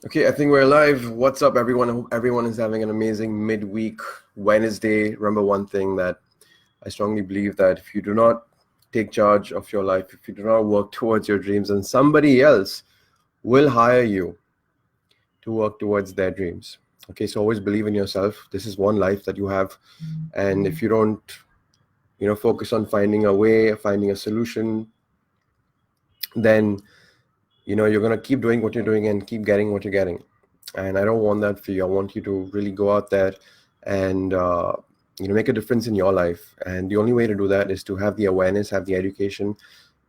Okay, I think we're live. What's up, everyone? I hope everyone is having an amazing midweek Wednesday. Remember one thing that I strongly believe that if you do not take charge of your life, if you do not work towards your dreams, then somebody else will hire you to work towards their dreams. Okay, so always believe in yourself. This is one life that you have. And if you don't, focus on finding a way, finding a solution, then, you're going to keep doing what you're doing and keep getting what you're getting. And I don't want that for you. I want you to really go out there and make a difference in your life. And the only way to do that is to have the awareness, have the education.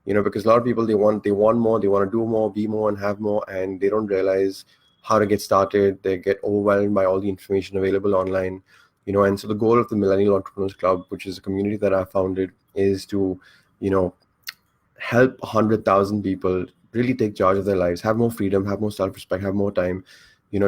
Because a lot of people they want more, they want to do more, be more, and have more, and they don't realize how to get started. They get overwhelmed by all the information available online. And so the goal of the Millennial Entrepreneurs Club, which is a community that I founded, is to help 100,000 people really take charge of their lives, have more freedom, have more self-respect, have more time,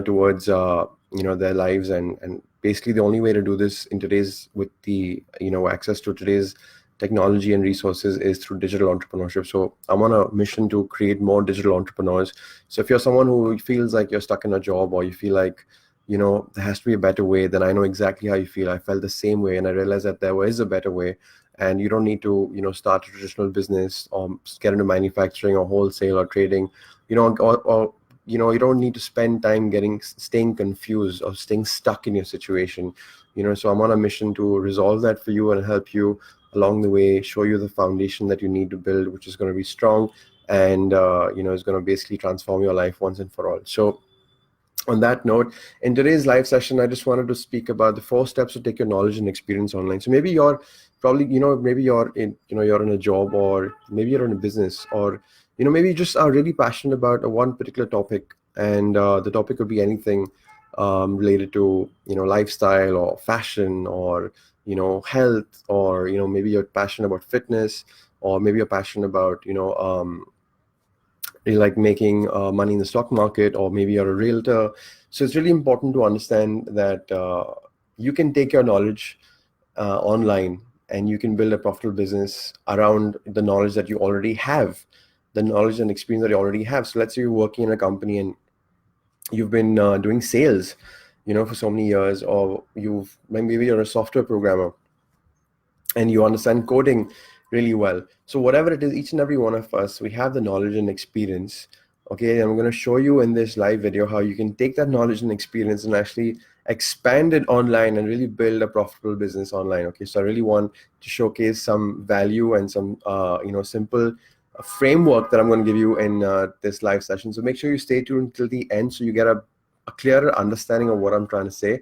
towards their lives. And basically the only way to do this in today's, with the access to today's technology and resources, is through digital entrepreneurship. So I'm on a mission to create more digital entrepreneurs. So if you're someone who feels like you're stuck in a job, or you feel like there has to be a better way, then I know exactly how you feel. I felt the same way, and I realized that there is a better way. And you don't need to start a traditional business, or get into manufacturing or wholesale or trading, or you don't need to spend time staying confused or staying stuck in your situation. So I'm on a mission to resolve that for you and help you along the way, show you the foundation that you need to build, which is going to be strong, and is going to basically transform your life once and for all. So on that note, in today's live session, I just wanted to speak about the 4 steps to take your knowledge and experience online. So maybe you're probably, maybe you're you're in a job, or maybe you're in a business, or, maybe you just are really passionate about one particular topic. And the topic could be anything related to, lifestyle or fashion, or, health, or, maybe you're passionate about fitness, or maybe you're passionate about, you like making money in the stock market, or maybe you're a realtor. So it's really important to understand that you can take your knowledge online, and you can build a profitable business around the knowledge that you already have, the knowledge and experience that you already have. So let's say you're working in a company and you've been doing sales, for so many years, or maybe you're a software programmer and you understand coding really well. So whatever it is, each and every one of us, we have the knowledge and experience. Okay, and I'm going to show you in this live video how you can take that knowledge and experience and actually expand it online and really build a profitable business online. Okay, so I really want to showcase some value and some simple framework that I'm going to give you in this live session. So make sure you stay tuned till the end so you get a clearer understanding of what I'm trying to say.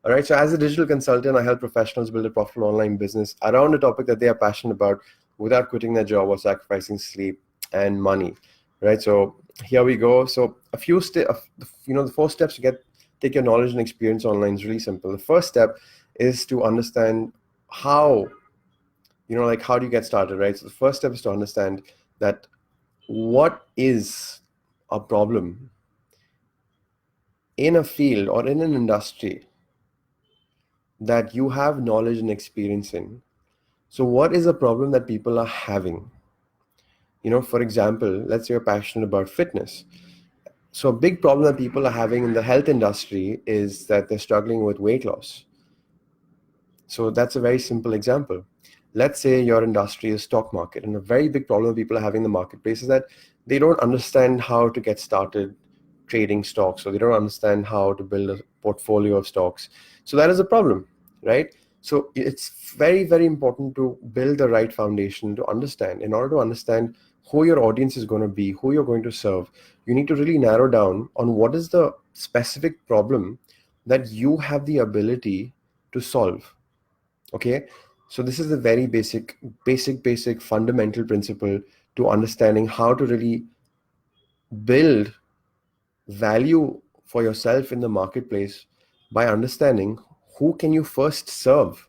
All right, so as a digital consultant, I help professionals build a profitable online business around a topic that they are passionate about without quitting their job or sacrificing sleep and money. Right, so here we go. So a few steps, the 4 steps to take your knowledge and experience online is really simple. The first step is to understand how, how do you get started, right? So the first step is to understand that what is a problem in a field or in an industry that you have knowledge and experience in. So what is a problem that people are having? For example, let's say you're passionate about fitness. So a big problem that people are having in the health industry is that they're struggling with weight loss. So that's a very simple example. Let's say your industry is stock market, and a very big problem people are having in the marketplace is that they don't understand how to get started trading stocks, or they don't understand how to build a portfolio of stocks. So that is a problem, right? So it's very, very important to build the right foundation to understand. In order to understand who your audience is going to be, who you're going to serve, you need to really narrow down on what is the specific problem that you have the ability to solve. Okay, so this is the very basic fundamental principle to understanding how to really build value for yourself in the marketplace, by understanding who can you first serve.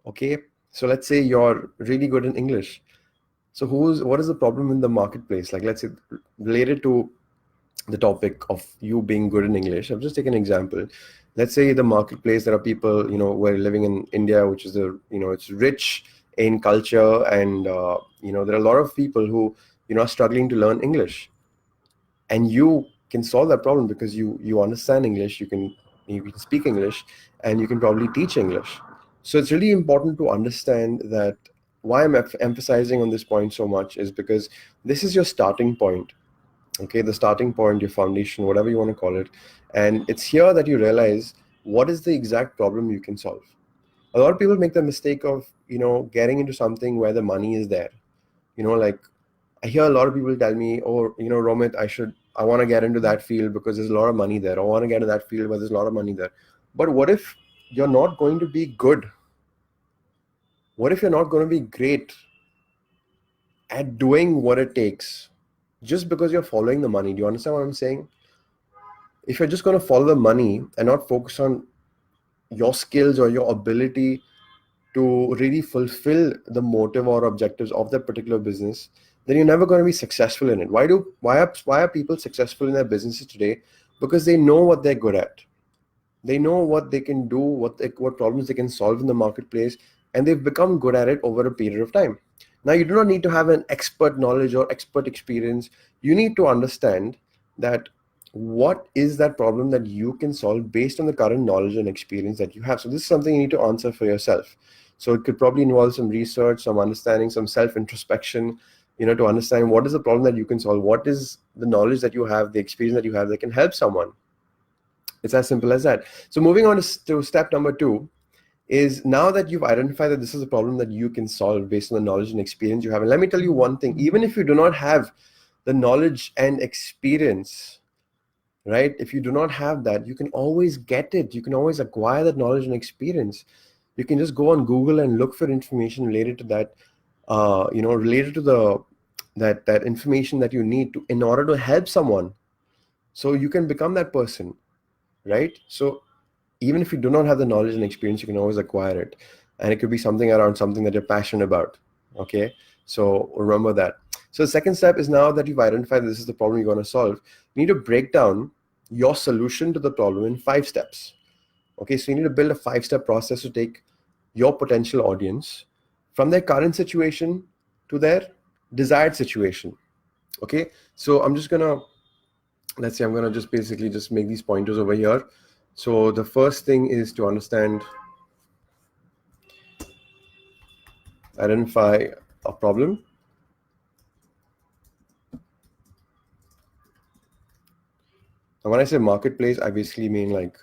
Okay, so let's say you're really good in English. So what is the problem in the marketplace? Like, let's say related to the topic of you being good in English, I'll just take an example. Let's say the marketplace, there are people, who are living in India, which is it's rich in culture, and there are a lot of people who, are struggling to learn English. And you can solve that problem because you understand English, you can speak English, and you can probably teach English. So it's really important to understand that why I'm emphasizing on this point so much is because this is your starting point. Okay, the starting point, your foundation, whatever you want to call it. And it's here that you realize what is the exact problem you can solve. A lot of people make the mistake of, getting into something where the money is there. Like I hear a lot of people tell me, oh, Romit, I want to get into that field because there's a lot of money there. I want to get into that field where there's a lot of money there. But what if you're not going to be good? What if you're not going to be great at doing what it takes just because you're following the money? Do you understand what I'm saying? If you're just going to follow the money and not focus on your skills or your ability to really fulfill the motive or objectives of that particular business, then you're never going to be successful in it. Why are people successful in their businesses today? Because they know what they're good at. They know what they can do, what problems they can solve in the marketplace, and they've become good at it over a period of time. Now, you do not need to have an expert knowledge or expert experience. You need to understand that what is that problem that you can solve based on the current knowledge and experience that you have. So this is something you need to answer for yourself. So it could probably involve some research, some understanding, some self-introspection, to understand what is the problem that you can solve, what is the knowledge that you have, the experience that you have that can help someone. It's as simple as that. So moving on to step number 2 is, now that you've identified that this is a problem that you can solve based on the knowledge and experience you have. And let me tell you one thing, even if you do not have the knowledge and experience, right? If you do not have that, you can always get it. You can always acquire that knowledge and experience. You can just go on Google and look for information related to that, related to that information that you need in order to help someone. So you can become that person, right? So even if you do not have the knowledge and experience, you can always acquire it. And it could be something around something that you're passionate about. Okay, so remember that. So the second step is, now that you've identified this is the problem you're going to solve, you need to break down your solution to the problem in 5 steps. Okay, so you need to build a 5-step process to take your potential audience from their current situation to their desired situation. Okay, so I'm just gonna, let's say I'm gonna just basically just make these pointers over here. So the first thing is to identify a problem. And when I say marketplace, I basically mean like,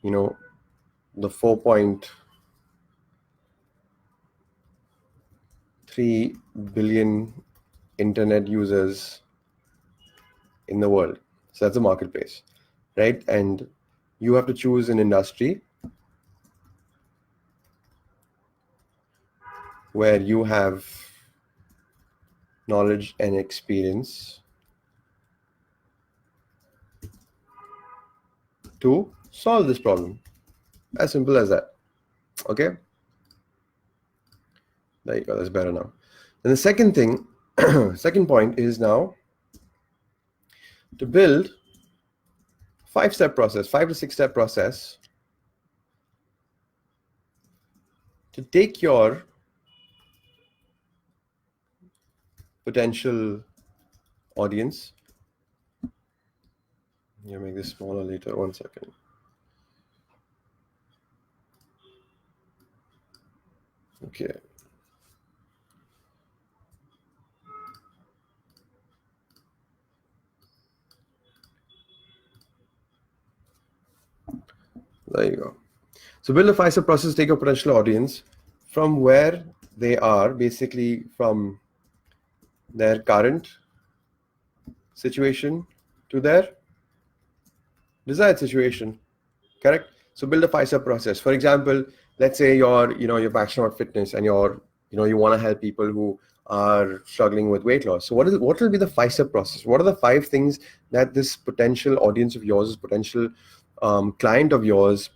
the 4.3 billion internet users in the world. So that's a marketplace, right? And you have to choose an industry where you have knowledge and experience to solve this problem. As simple as that. Okay, there you go, that's better now. And the second thing, second point is now to build 5-step process, 5 to 6-step process to take your potential audience. You make this smaller later, 1 second. Okay. There you go. So build a 5-step process, take your potential audience from where they are, basically from their current situation to their desired situation. Correct? So build a 5-step process. For example, let's say you're passionate about fitness and you want to help people who are struggling with weight loss. So what will be the 5-step process? What are the 5 things that this potential audience of yours, this potential client of yours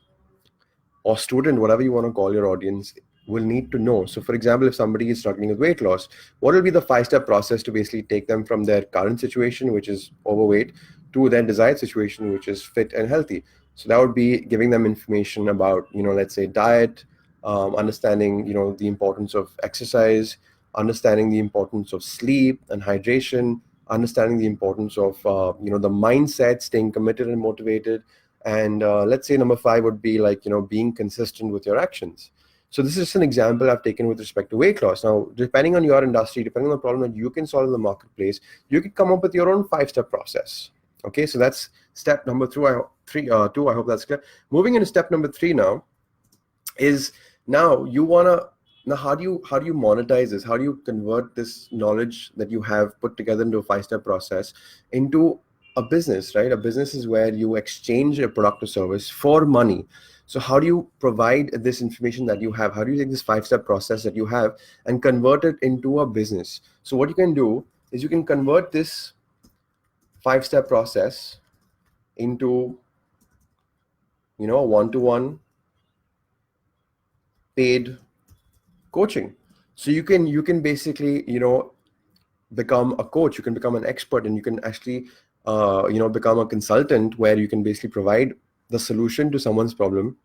or student, whatever you want to call your audience, will need to know? So for example, if somebody is struggling with weight loss, what will be the 5-step process to basically take them from their current situation, which is overweight, to their desired situation, which is fit and healthy? So that would be giving them information about, let's say diet, understanding, the importance of exercise, understanding the importance of sleep and hydration, understanding the importance of the mindset, staying committed and motivated. And let's say number 5 would be like being consistent with your actions. So this is just an example I've taken with respect to weight loss. Now, depending on your industry, depending on the problem that you can solve in the marketplace, you can come up with your own 5-step process. Okay, so that's step number 2. I hope that's clear. Moving into step number 3 now is now how do you monetize this? How do you convert this knowledge that you have put together into a 5-step process into a business, right? A business is where you exchange a product or service for money. So how do you provide this information that you have? How do you take this 5-step process that you have and convert it into a business? So what you can do is you can convert this 5-step process into a one-to-one paid coaching. So you can basically become a coach, you can become an expert, and you can actually become a consultant where you can basically provide the solution to someone's problem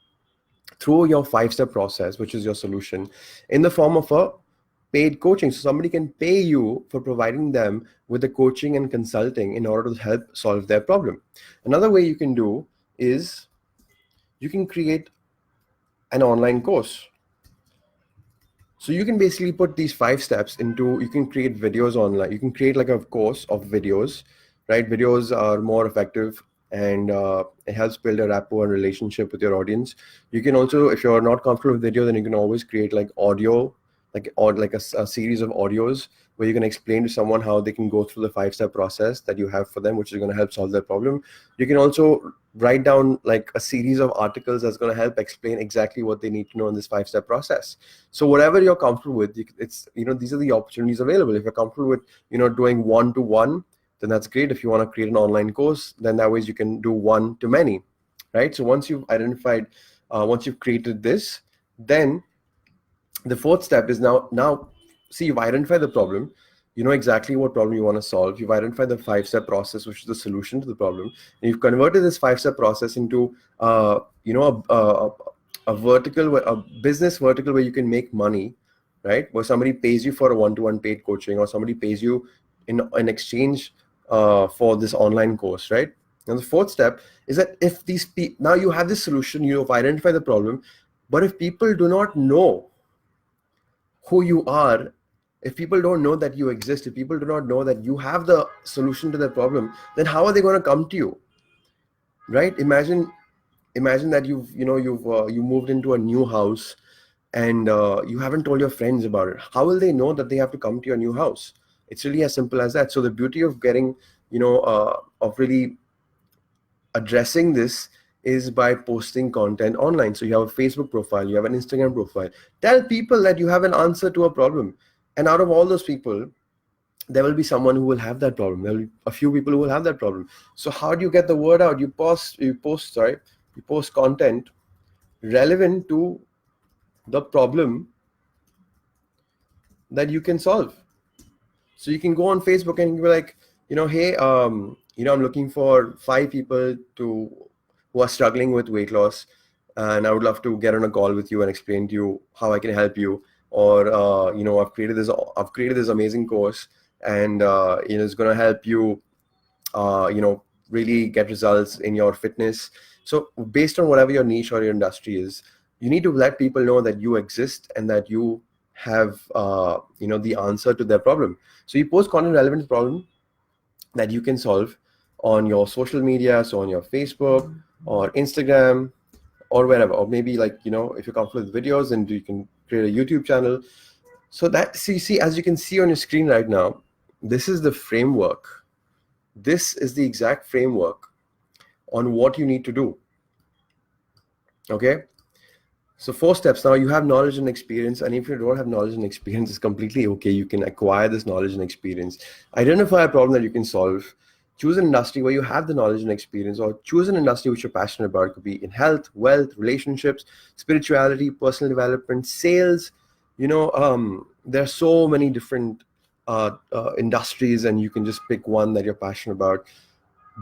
through your 5-step process, which is your solution, in the form of a paid coaching. So somebody can pay you for providing them with the coaching and consulting in order to help solve their problem. Another way you can do is you can create an online course. So you can basically put these 5 steps into, you can create videos online. You can create like a course of videos, right? Videos are more effective, and it helps build a rapport and relationship with your audience. You can also, if you're not comfortable with video, then you can always create like audio, like a series of audios where you can explain to someone how they can go through the 5-step process that you have for them, which is going to help solve their problem. You can also write down like a series of articles that's going to help explain exactly what they need to know in this 5-step process. So whatever you're comfortable with, it's these are the opportunities available. If you're comfortable with doing one-to-one, then that's great. If you want to create an online course, then that way you can do one-to-many, right? So once you've identified, once you've created this, then the 4th step is now see, you've identified the problem, you know exactly what problem you want to solve. You've identified the 5-step process, which is the solution to the problem, and you've converted this 5-step process into a vertical, a business vertical where you can make money, right? Where somebody pays you for a one-to-one paid coaching, or somebody pays you in exchange for this online course, right? And the 4th step is that if now you have this solution, you have identified the problem, but if people do not know who you are, if people don't know that you exist, if people do not know that you have the solution to their problem, then how are they going to come to you, right? Imagine that you moved into a new house, and you haven't told your friends about it. How will they know that they have to come to your new house? It's really as simple as that. So the beauty of getting of really addressing this is by posting content online. So you have a Facebook profile, you have an Instagram profile. Tell people that you have an answer to a problem. And out of all those people, there will be someone who will have that problem. There will be a few people who will have that problem. So how do you get the word out? You post content relevant to the problem that you can solve. So you can go on Facebook and be like, hey, I'm looking for 5 people who are struggling with weight loss, and I would love to get on a call with you and explain to you how I can help you. Or I've created this amazing course, and it's going to help you really get results in your fitness. So based on whatever your niche or your industry is, you need to let people know that you exist and that you have the answer to their problem. So you post content relevant to the problem that you can solve on your social media, so on your Facebook or Instagram or wherever, or maybe like if you're comfortable with videos, then you can create a YouTube channel. So that see, as you can see on your screen right now, this is the framework. This is the exact framework on what you need to do. Okay, so 4 steps. Now you have knowledge and experience, and if you don't have knowledge and experience, it's completely okay. You can acquire this knowledge and experience. Identify a problem that you can solve. Choose an industry where you have the knowledge and experience, or choose an industry which you're passionate about. It could be in health, wealth, relationships, spirituality, personal development, sales. There are so many different industries, and you can just pick one that you're passionate about.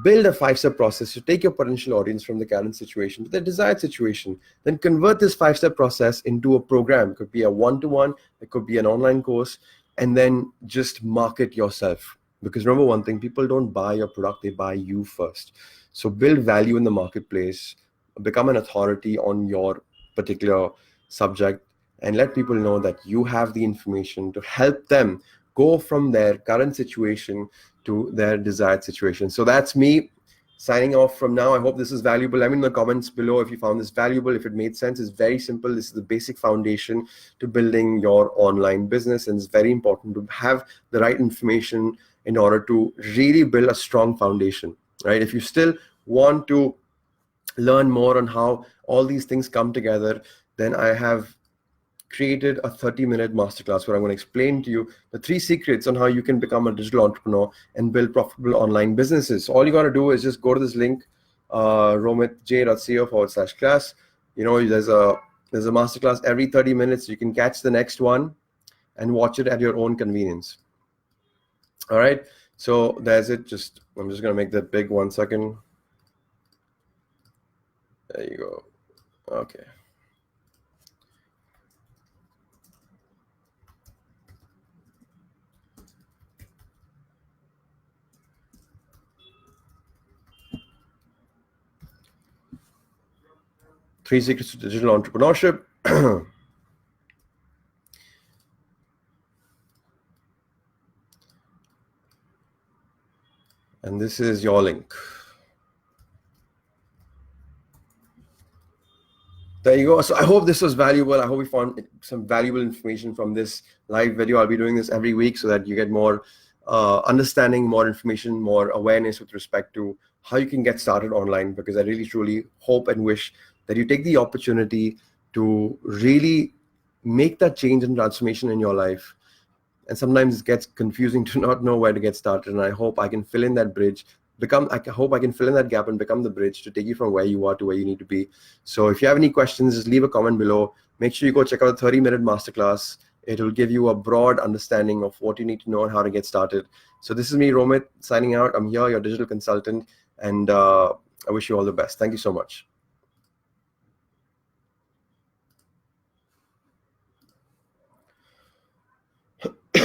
Build a 5-step process to take your potential audience from the current situation to the desired situation. Then convert this 5-step process into a program. It could be a one-to-one, it could be an online course, and then just market yourself. Because remember one thing, people don't buy your product, they buy you first. So build value in the marketplace, become an authority on your particular subject, and let people know that you have the information to help them go from their current situation to their desired situation. So that's me signing off from now. I hope this is valuable. Let me know in the comments below if you found this valuable, if it made sense. It's very simple. This is the basic foundation to building your online business, and it's very important to have the right information in order to really build a strong foundation, right? If you still want to learn more on how all these things come together, then I have created a 30-minute masterclass where I'm going to explain to you the 3 secrets on how you can become a digital entrepreneur and build profitable online businesses. So all you got to do is just go to this link, romitj.co/class. There's a masterclass every 30 minutes. You can catch the next one and watch it at your own convenience. All right, so there's it. I'm just going to make that big. 1 second. There you go. Okay. Three secrets to digital entrepreneurship. And this is your link. There you go. So I hope this was valuable. I hope you found some valuable information from this live video. I'll be doing this every week so that you get more understanding, more information, more awareness with respect to how you can get started online, because I really truly hope and wish that you take the opportunity to really make that change and transformation in your life. And sometimes it gets confusing to not know where to get started. And I hope I can fill in that bridge, I hope I can fill in that gap and become the bridge to take you from where you are to where you need to be. So if you have any questions, just leave a comment below. Make sure you go check out the 30-minute masterclass. It will give you a broad understanding of what you need to know and how to get started. So this is me, Romit, signing out. I'm here, your digital consultant, and I wish you all the best. Thank you so much.